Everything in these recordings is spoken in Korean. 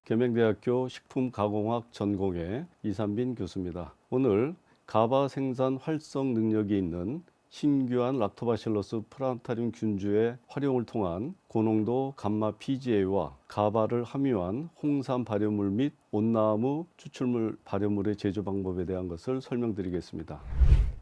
계명대학교 식품가공학 전공의 이삼빈 교수입니다. 오늘 가바 생산 활성 능력이 있는 신규한 락토바실러스 플란타륨 균주의 활용을 통한 고농도 감마 PGA와 가바를 함유한 홍삼 발효물 및 온나무 추출물 발효물의 제조 방법에 대한 것을 설명드리겠습니다.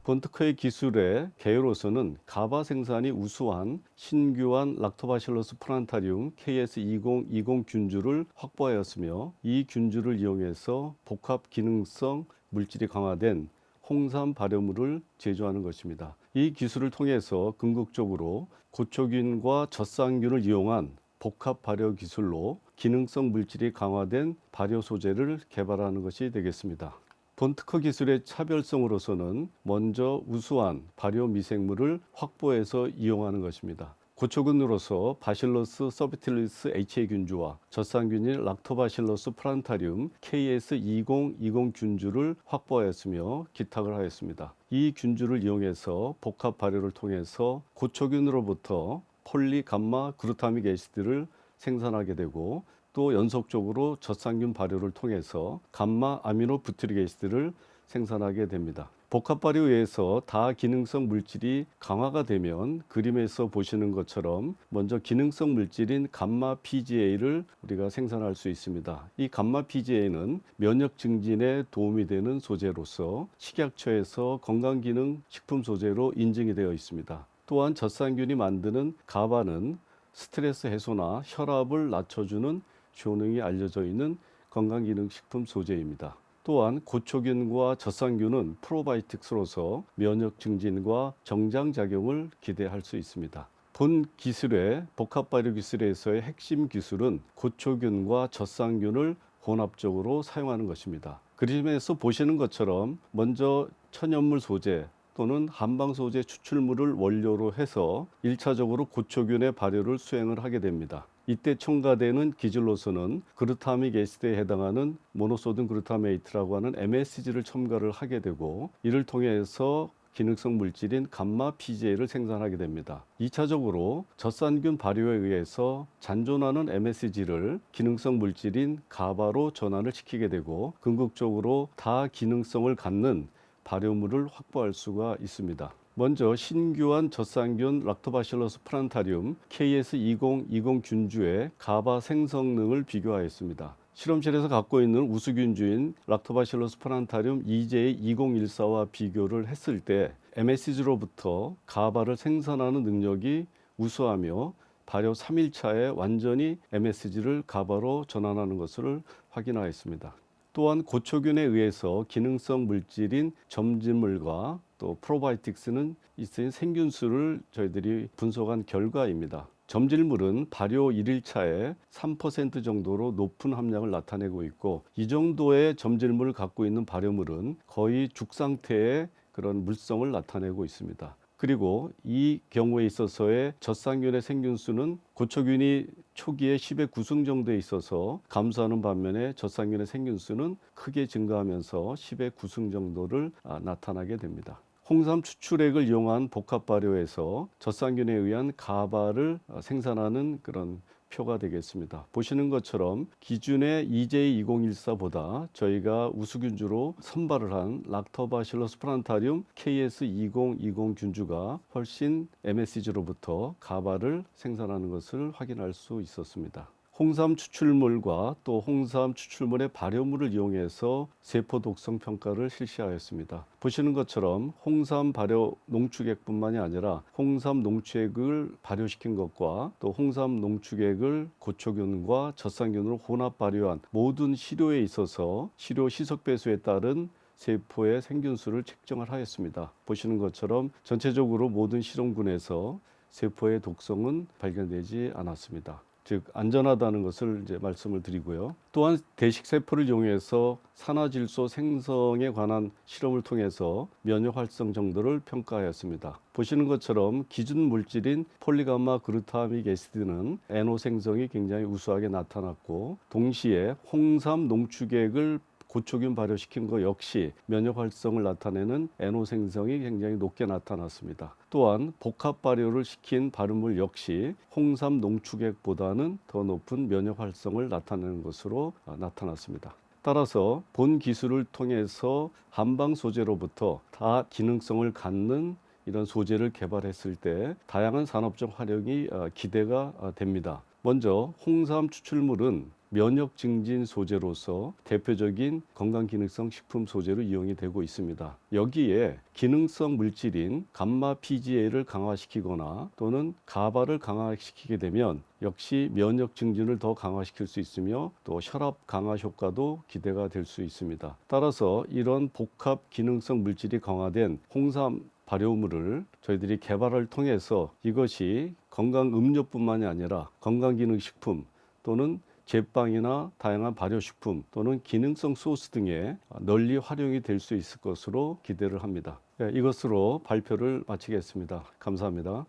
본특허의 기술의 개요로서는 가바 생산이 우수한 신규한 락토바실러스 플란타륨 KS2020 균주를 확보하였으며, 이 균주를 이용해서 복합 기능성 물질이 강화된 홍삼 발효물을 제조하는 것입니다. 이 기술을 통해서 궁극적으로 고초균과 젖산균을 이용한 복합 발효 기술로 기능성 물질이 강화된 발효 소재를 개발하는 것이 되겠습니다. 본특허 기술의 차별성으로서는 먼저 우수한 발효 미생물을 확보해서 이용하는 것입니다. 고초균으로서 바실러스 서비틸리스 HA 균주와 젖산균인 락토바실러스 플란타륨 KS2020 균주를 확보하였으며 기탁을 하였습니다. 이 균주를 이용해서 복합 발효를 통해서 고초균으로부터 폴리감마 그루타믹 애시드를 생산하게 되고, 또 연속적으로 젖산균 발효를 통해서 감마 아미노 부티릭 애시드를 생산하게 됩니다. 복합 발효에 의해서 다기능성 물질이 강화가 되면 그림에서 보시는 것처럼 먼저 기능성 물질인 감마 PGA를 우리가 생산할 수 있습니다. 이 감마 PGA는 면역 증진에 도움이 되는 소재로서 식약처에서 건강기능 식품 소재로 인증이 되어 있습니다. 또한 젖산균이 만드는 가바는 스트레스 해소나 혈압을 낮춰주는 효능이 알려져 있는 건강기능식품 소재입니다. 또한 고초균과 젖산균은 프로바이오틱스로서 면역 증진과 정장작용을 기대할 수 있습니다. 본 기술의 복합발효 기술에서의 핵심 기술은 고초균과 젖산균을 혼합적으로 사용하는 것입니다. 그림에서 보시는 것처럼 먼저 천연물 소재 또는 한방 소재 추출물을 원료로 해서 1차적으로 고초균의 발효를 수행을 하게 됩니다. 이때 첨가되는 기질로서는 그루타믹 애시드에 해당하는 모노소듐 그루타메이트라고 하는 MSG를 첨가를 하게 되고, 이를 통해서 기능성 물질인 감마 PGA를 생산하게 됩니다. 2차적으로 젖산균 발효에 의해서 잔존하는 MSG를 기능성 물질인 가바로 전환을 시키게 되고, 궁극적으로 다기능성을 갖는 발효물을 확보할 수가 있습니다. 먼저 신규한 젖산균 락토바실러스 플란타륨 KS2020 균주의 가바 생성능을 비교하였습니다. 실험실에서 갖고 있는 우수균주인 락토바실러스 플란타륨 EJ2014와 비교를 했을 때 MSG로부터 가바를 생산하는 능력이 우수하며 발효 3일차에 완전히 MSG를 가바로 전환하는 것을 확인하였습니다. 또한 고초균에 의해서 기능성 물질인 점진물과 또 프로바이오틱스는 있은 생균수를 저희들이 분석한 결과입니다. 점질물은 발효 1일차에 3% 정도로 높은 함량을 나타내고 있고, 이 정도의 점질물을 갖고 있는 발효물은 거의 죽 상태의 그런 물성을 나타내고 있습니다. 그리고 이 경우에 있어서의 젖산균의 생균수는 고초균이 초기에 10의 9승 정도에 있어서 감소하는 반면에 젖산균의 생균수는 크게 증가하면서 10의 9승 정도를 나타나게 됩니다. 홍삼 추출액을 이용한 복합 발효에서 젖산균에 의한 가바를 생산하는 그런 표가 되겠습니다. 보시는 것처럼 기존의 EJ2014보다 저희가 우수균주로 선발을 한 락토바실러스 플란타륨 KS2020 균주가 훨씬 MSG로부터 가바를 생산하는 것을 확인할 수 있었습니다. 홍삼 추출물과 또 홍삼 추출물의 발효물을 이용해서 세포 독성 평가를 실시하였습니다. 보시는 것처럼 홍삼 발효 농축액뿐만이 아니라 홍삼 농축액을 발효시킨 것과 또 홍삼 농축액을 고초균과 젖산균으로 혼합 발효한 모든 시료에 있어서 시료 시석 배수에 따른 세포의 생균수를 측정을 하였습니다. 보시는 것처럼 전체적으로 모든 실험군에서 세포의 독성은 발견되지 않았습니다. 즉 안전하다는 것을 이제 말씀을 드리고요. 또한 대식 세포를 이용해서 산화질소 생성에 관한 실험을 통해서 면역 활성 정도를 평가하였습니다. 보시는 것처럼 기준 물질인 폴리감마 그루타믹 애시드는 NO 생성이 굉장히 우수하게 나타났고, 동시에 홍삼 농축액을 고초균 발효시킨 것 역시 면역 활성을 나타내는 NO 생성이 굉장히 높게 나타났습니다. 또한 복합 발효를 시킨 발효물 역시 홍삼 농축액보다는 더 높은 면역 활성을 나타내는 것으로 나타났습니다. 따라서 본 기술을 통해서 한방 소재로부터 다 기능성을 갖는 이런 소재를 개발했을 때 다양한 산업적 활용이 기대가 됩니다. 먼저 홍삼 추출물은 면역 증진 소재로서 대표적인 건강기능성 식품 소재로 이용이 되고 있습니다. 여기에 기능성 물질인 감마 PGA를 강화시키거나 또는 가바를 강화시키게 되면 역시 면역 증진을 더 강화시킬 수 있으며 또 혈압 강화 효과도 기대가 될 수 있습니다. 따라서 이런 복합 기능성 물질이 강화된 홍삼 발효물을 저희들이 개발을 통해서 이것이 건강 음료뿐만이 아니라 건강기능식품 또는 제빵이나 다양한 발효식품 또는 기능성 소스 등에 널리 활용이 될 수 있을 것으로 기대를 합니다. 이것으로 발표를 마치겠습니다. 감사합니다.